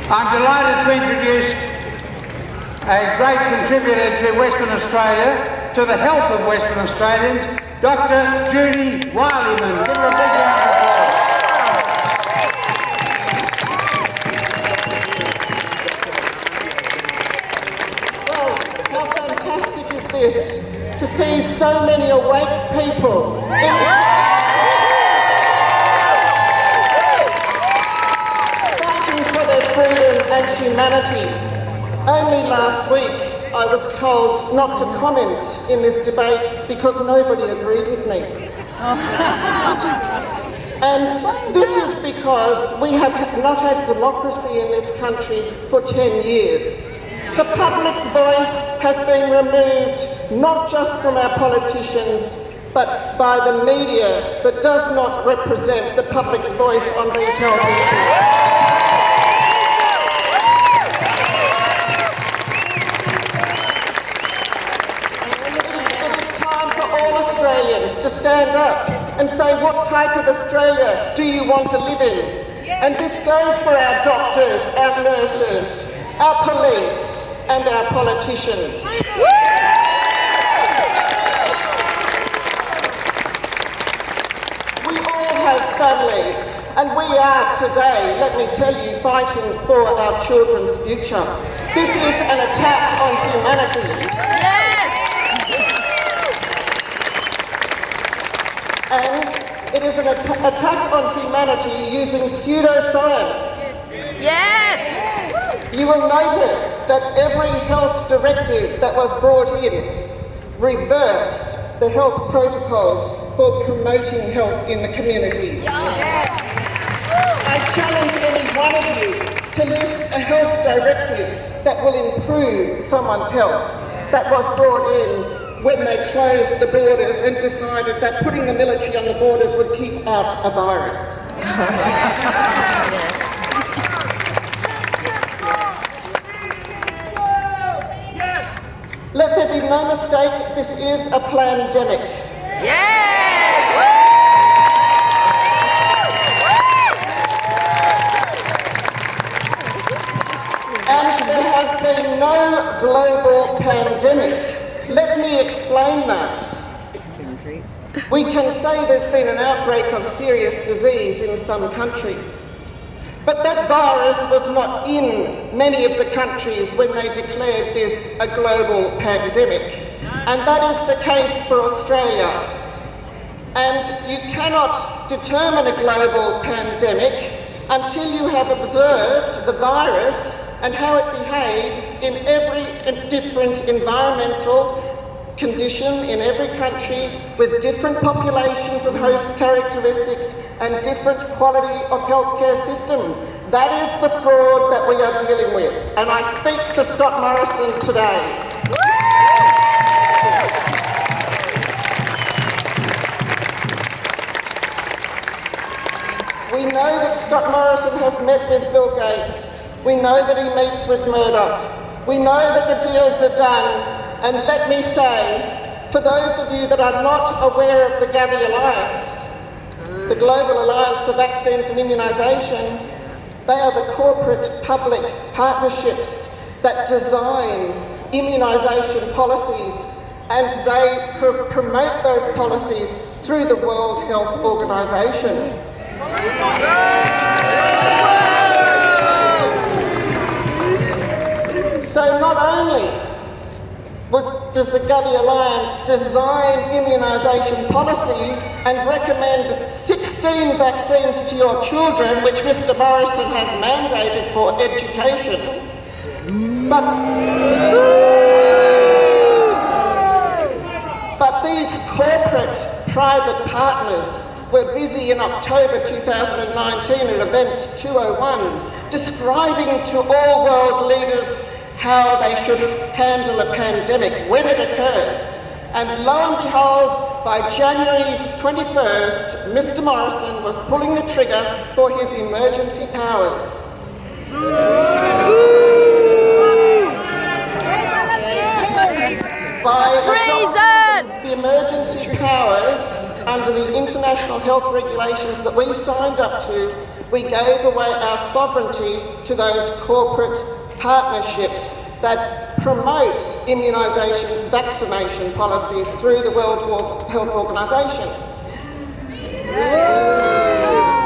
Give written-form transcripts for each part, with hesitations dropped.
I'm delighted to introduce a great contributor to Western Australia, to the health of Western Australians, Dr. Judy Wilyman. Give her a big round of applause. Well, how fantastic is this, to see so many awake people fighting for their freedom and humanity. Only last week I was told not to comment in this debate because nobody agreed with me. And this is because we have not had democracy in this country for 10 years. The public's voice has been removed not just from our politicians, but by the media that does not represent the public's voice on these health issues. To stand up and say, what type of Australia do you want to live in? And this goes for our doctors, our nurses, our police and our politicians. We all have families, and we are today, let me tell you, fighting for our children's future. This is an attack on humanity. And it is an attack on humanity using pseudoscience. Yes! You will notice that every health directive that was brought in reversed the health protocols for promoting health in the community. I challenge any one of you to list a health directive that will improve someone's health that was brought in when they closed the borders and decided that putting the military on the borders would keep out a virus. Let there be no mistake, this is a pandemic. Yes! And there has been no global pandemic. Let me explain that. We can say there's been an outbreak of serious disease in some countries, but that virus was not in many of the countries when they declared this a global pandemic, and that is the case for Australia. And you cannot determine a global pandemic until you have observed the virus and how it behaves in every different environmental condition in every country with different populations and host characteristics and different quality of healthcare system. That is the fraud that we are dealing with. And I speak to Scott Morrison today. We know that Scott Morrison has met with Bill Gates. We know that he meets with Murdoch. We know that the deals are done. And let me say, for those of you that are not aware of the Gavi Alliance, the Global Alliance for Vaccines and Immunisation, they are the corporate public partnerships that design immunisation policies, and they promote those policies through the World Health Organization. So not only does the Gavi Alliance design immunisation policy and recommend 16 vaccines to your children, which Mr Morrison has mandated for education, but these corporate private partners were busy in October 2019 at Event 201 describing to all world leaders how they should handle a pandemic when it occurs. And lo and behold, by January 21st, Mr Morrison was pulling the trigger for his emergency powers. By adopting the emergency powers under the international health regulations that we signed up to, we gave away our sovereignty to those corporate partnerships that promote immunisation, vaccination policies through the World Health Organisation.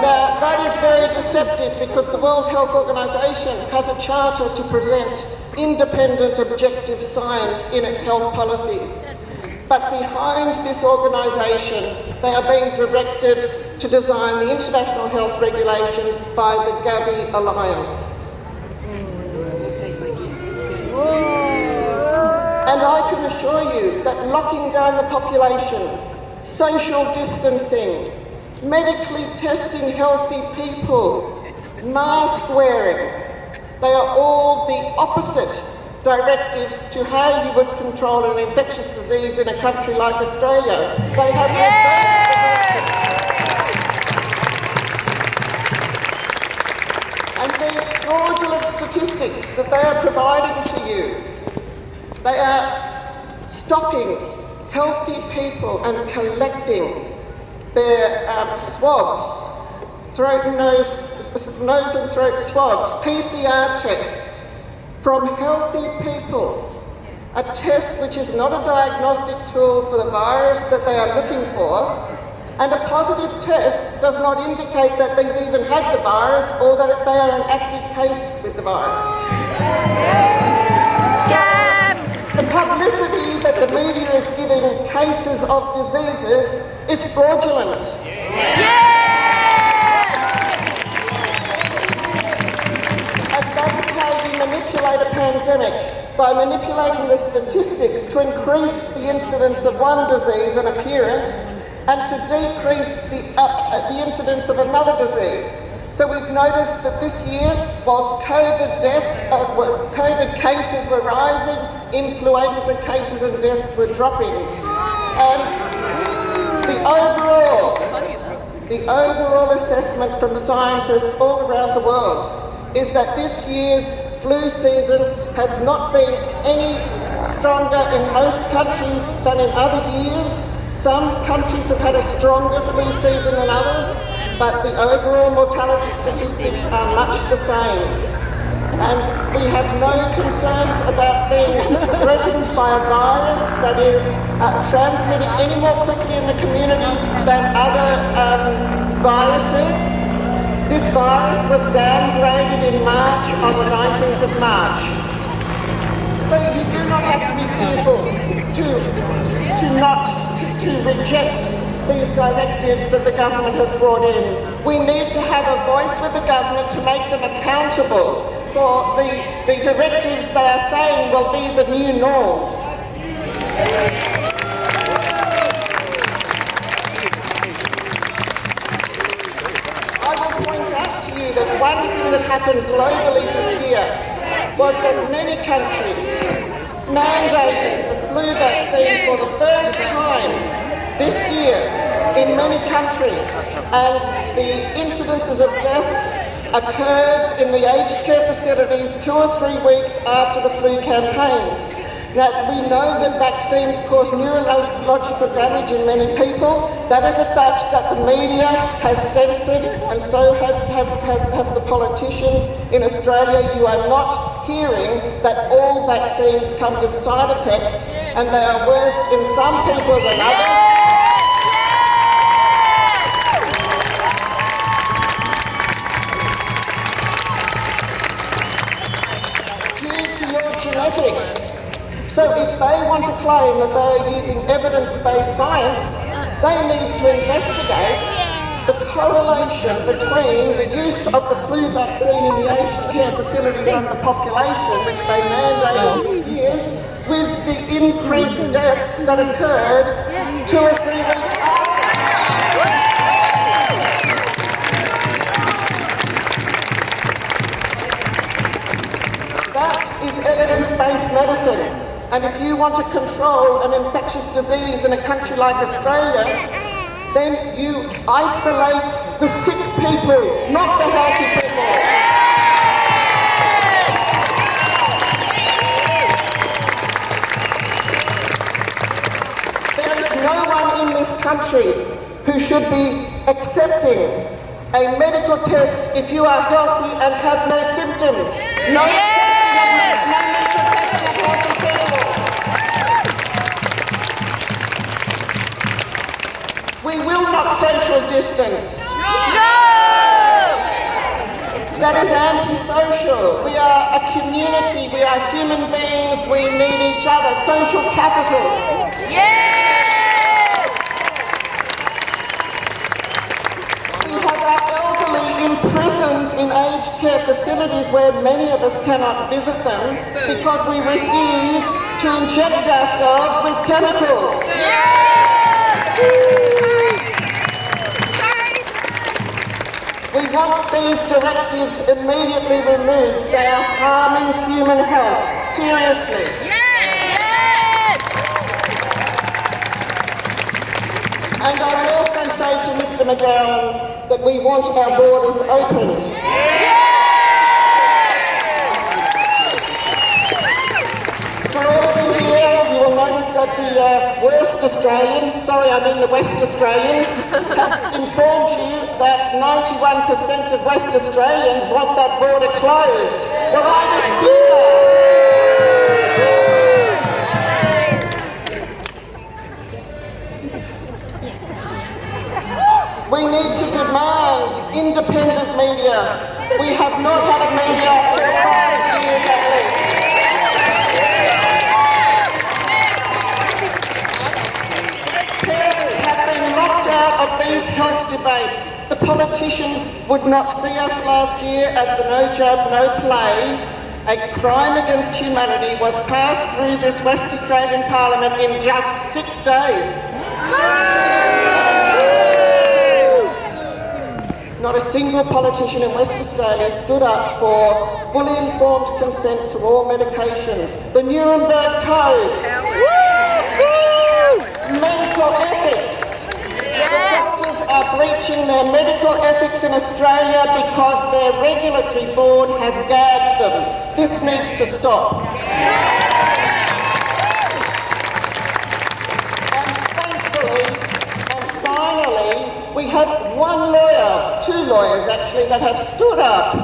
Now, that is very deceptive because the World Health Organisation has a charter to present independent, objective science in its health policies. But behind this organisation, they are being directed to design the international health regulations by the Gavi Alliance. And I can assure you that locking down the population, social distancing, medically testing healthy people, mask wearing, they are all the opposite directives to how you would control an infectious disease in a country like Australia. They have and these fraudulent statistics that they are providing to you, they are stopping healthy people and collecting their swabs, nose and throat swabs, PCR tests from healthy people. A test which is not a diagnostic tool for the virus that they are looking for, and a positive test does not indicate that they've even had the virus or that they are an active case with the virus. Scam! The publicity that the media is giving cases of diseases is fraudulent. And that is how you manipulate a pandemic, by manipulating the statistics to increase the incidence of one disease and appearance and to decrease the incidence of another disease. So we've noticed that this year, whilst COVID cases were rising, influenza cases and deaths were dropping. And the overall assessment from scientists all around the world is that this year's flu season has not been any stronger in most countries than in other years. Some countries have had a stronger flu season than others, but the overall mortality statistics are much the same. And we have no concerns about being threatened by a virus that is transmitting any more quickly in the community than other viruses. This virus was downgraded in March, on the 19th of March. So you do not have to be fearful to reject these directives that the government has brought in. We need to have a voice with the government to make them accountable for the directives they are saying will be the new norms. I will point out to you that one thing that happened globally this year was that many countries mandated the flu vaccine for the first time this year in many countries, and the incidences of death occurred in the aged care facilities 2 or 3 weeks after the flu campaigns. Now, we know that vaccines cause neurological damage in many people. That is a fact that the media has censored, and so have the politicians in Australia. You are not hearing that all vaccines come with side effects, and they are worse in some people than others. Genetics. So if they want to claim that they are using evidence-based science, they need to investigate the correlation between the use of the flu vaccine in the aged care facilities and the population, which they mandated this year, with the increased deaths that occurred 2 or 3 weeks after. That is evidence-based medicine. And if you want to control an infectious disease in a country like Australia, then you isolate the sick people, not the healthy people. There is no one in this country who should be accepting A medical test if you are healthy and have no symptoms. No Yes! no need to test your healthy people. We will not social distance. No! That is antisocial. We are a community. We are human beings. We need each other. Social capital. Yes! We have our elderly imprisoned in aged care facilities where many of us cannot visit them because we refuse to inject ourselves with chemicals. We want these directives immediately removed. They are harming human health. Seriously. Yes! And I will also say to Mr McGowan that we want our borders open. For all of you here, you will notice that the West Australian, sorry, I mean the West Australian, has informed you that 91% of West Australians want that border closed. Well, I dispute that. We need to demand independent media. We have not had a media for 5 years at least. Parents have been locked out of these health debates. The politicians would not see us last year as the No Jab, No Play, a crime against humanity, was passed through this West Australian Parliament in just 6 days. Not a single politician in West Australia stood up for fully informed consent to all medications. The Nuremberg Code. Medical ethics. The doctors are breaching their medical ethics in Australia because their regulatory board has gagged them. This needs to stop. And thankfully, and finally, we have one lawyer, two lawyers actually, that have stood up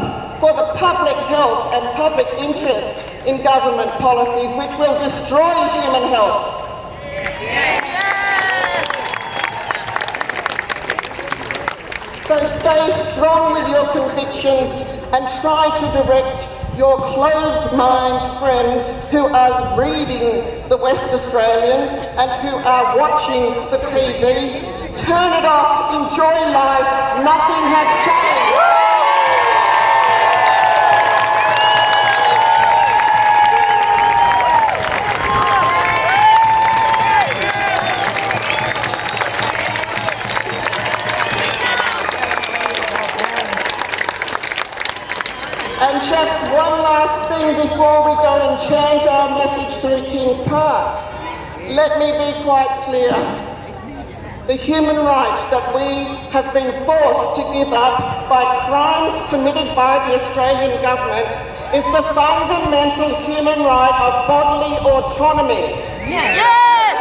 for the public health and public interest in government policies which will destroy human health. So stay strong with your convictions and try to direct your closed-mind friends who are reading the West Australians and who are watching the TV. Turn it off, enjoy life, nothing has changed. And just one last thing before we go and chant our message through Kings Park. Let me be quite clear. The human right that we have been forced to give up by crimes committed by the Australian government is the fundamental human right of bodily autonomy. Yes!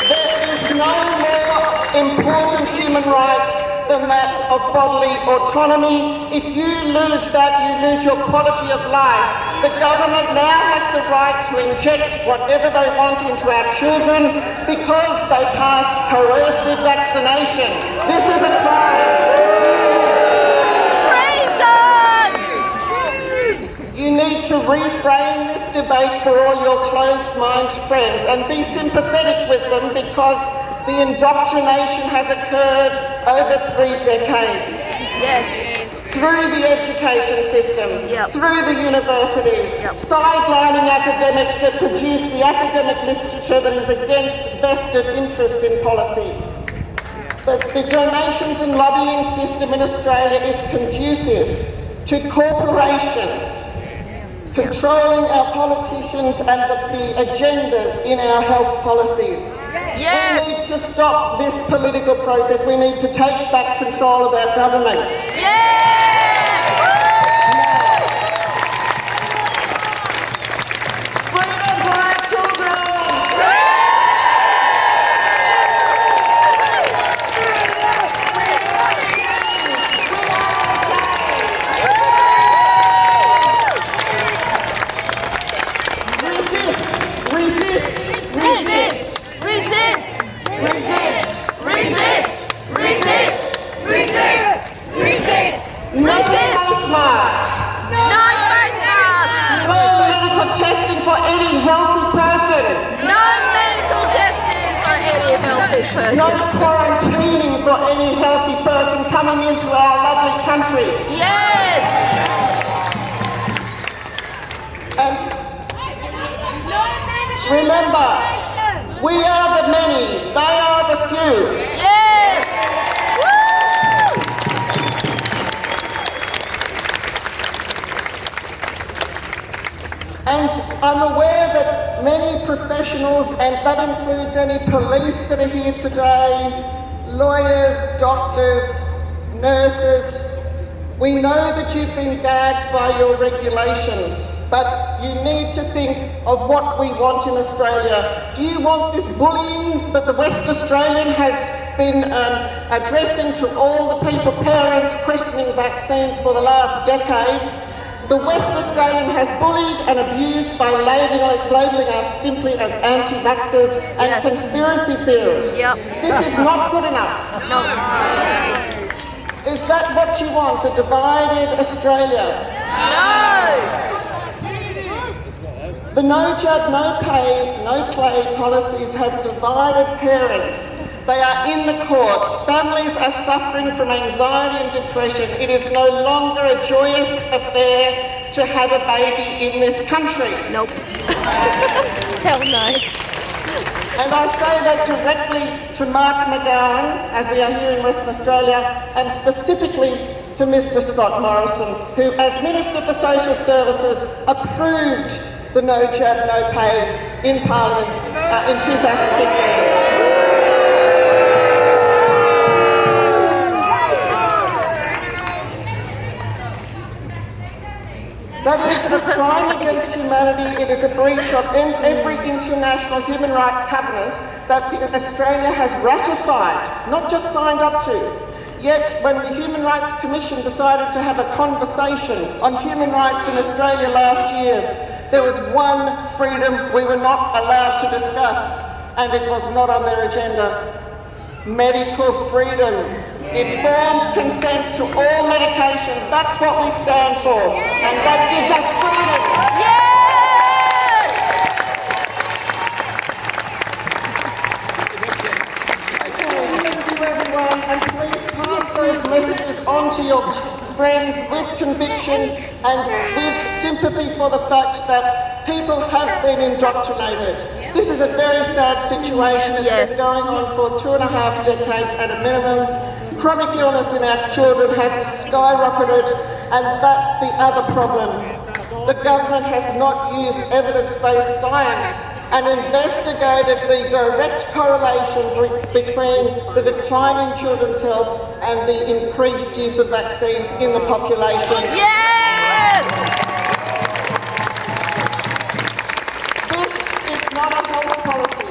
There is no more important human right than that of bodily autonomy. If you lose that, you lose your quality of life. The government now has the right to inject whatever they want into our children because they passed coercive vaccination. This is a crime. Treason! You need to reframe this debate for all your closed-minded friends and be sympathetic with them because the indoctrination has occurred over 3 decades. Yes. Through the education system, through the universities, sidelining academics that produce the academic literature that is against vested interests in policy. But the donations and lobbying system in Australia is conducive to corporations controlling our politicians and the agendas in our health policies. Yes. We need to stop this political process. We need to take back control of our government. Yes! Freedom for our children! healthy person. No quarantining for any healthy person coming into our lovely country. Yes. And remember, we are the many, they are the few. Yes. Woo! And I'm aware that many professionals, and that includes any police that are here today, lawyers, doctors, nurses, we know that you've been gagged by your regulations, but you need to think of what we want in Australia. Do you want this bullying that the West Australian has been addressing to all the people, parents questioning vaccines for the last decade? The West Australian has bullied and abused by labelling us simply as anti-vaxxers and Yes. conspiracy theorists. Yep. This is not good enough. No. Is that what you want, a divided Australia? No. The no jab, no pay, no play policies have divided parents. They are in the courts. Families are suffering from anxiety and depression. It is no longer a joyous affair to have a baby in this country. Nope. Hell no. And I say that directly to Mark McGowan, as we are here in Western Australia, and specifically to Mr Scott Morrison, who as Minister for Social Services approved the no jab, no pay in Parliament in 2015. That is a crime against humanity. It is a breach of every international human rights covenant that Australia has ratified, not just signed up to. Yet, when the Human Rights Commission decided to have a conversation on human rights in Australia last year, there was one freedom we were not allowed to discuss, and it was not on their agenda. Medical freedom. Informed consent to all medication. That's what we stand for. And that gives us freedom. Yes. Thank you, everyone. And please pass those messages on to your friends with conviction and with sympathy for the fact that people have been indoctrinated. This is a very sad situation. It's Yes. been going on for 2.5 decades at a minimum. Chronic illness in our children has skyrocketed, and that's the other problem. The government has not used evidence-based science and investigated the direct correlation between the decline in children's health and the increased use of vaccines in the population. Yes. This is not a health policy.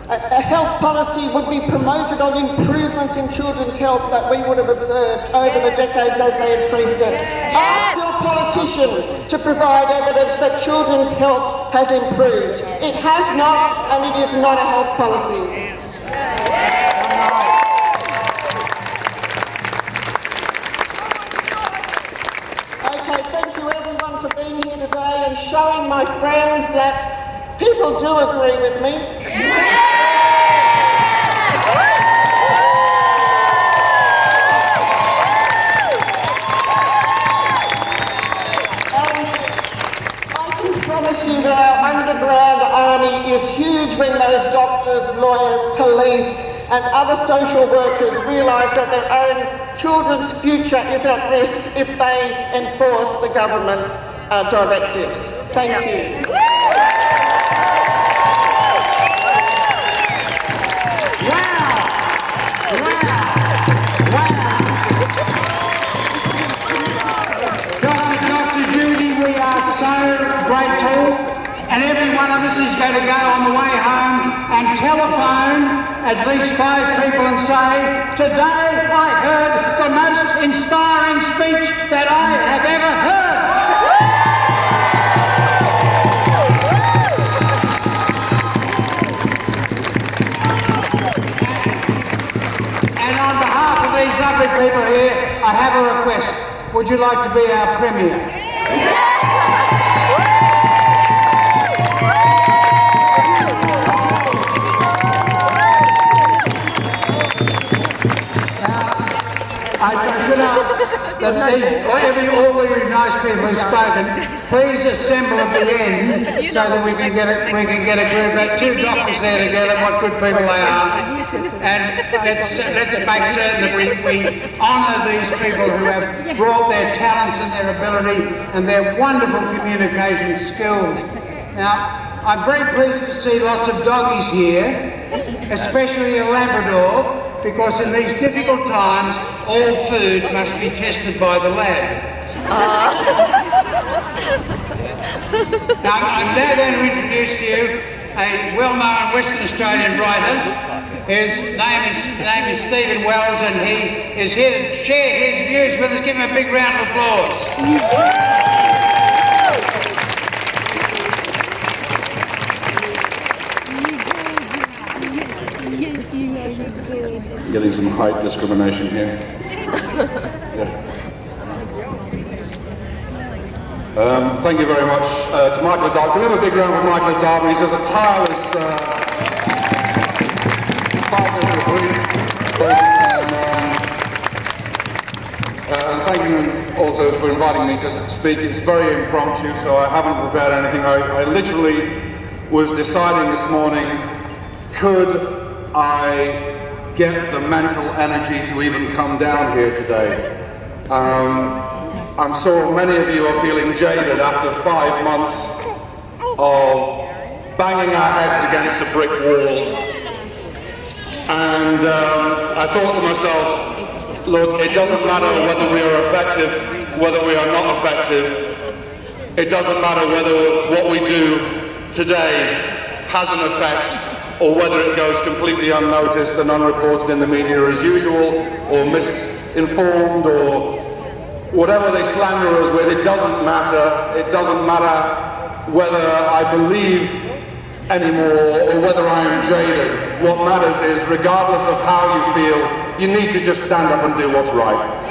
A health policy would be promoted on improvements in children's health that we would have observed over the decades as they increased it. Ask your politician to provide evidence that children's health has improved. It has not, and it is not a health policy. Okay, thank you everyone for being here today and showing my friends that people do agree with me. That our underground army is huge when those doctors, lawyers, police and other social workers realise that their own children's future is at risk if they enforce the government's directives. Thank you. Dr. Judy, we are so grateful, and every one of us is going to go on the way home and telephone at least 5 people and say, today I heard the most inspiring speech that I have ever heard. And on behalf of these lovely people here, I have a request. Would you like to be our Premier? I should ask that all the nice people who've spoken, please assemble at the end so that we can get a group of 2 doctors there together, what good people they are. And let's make certain that we honour these people who have brought their talents and their ability and their wonderful communication skills. Now, I'm very pleased to see lots of doggies here, especially a Labrador, because in these difficult times, all food must be tested by the lab. Now, I'm now going to introduce to you a well-known Western Australian writer. His name is Stephen Wells, and he is here to share his views with us. Give him a big round of applause. Getting some height discrimination here. Yeah. Thank you very much to Michael Darby. Can we have a big round for Michael Darby? He's just a tireless partner to the brief. And thank you also for inviting me to speak. It's very impromptu, so I haven't prepared anything. I literally was deciding this morning, could I get the mental energy to even come down here today. I'm sure many of you are feeling jaded after 5 months of banging our heads against a brick wall. And I thought to myself, look, it doesn't matter whether we are effective, whether we are not effective. It doesn't matter whether what we do today has an effect or whether it goes completely unnoticed and unreported in the media as usual, or misinformed, or whatever they slander us with. It doesn't matter. It doesn't matter whether I believe anymore or whether I am jaded. What matters is, regardless of how you feel, you need to just stand up and do what's right.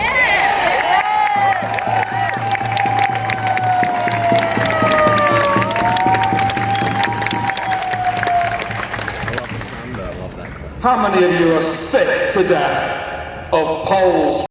How many of you are sick to death of polls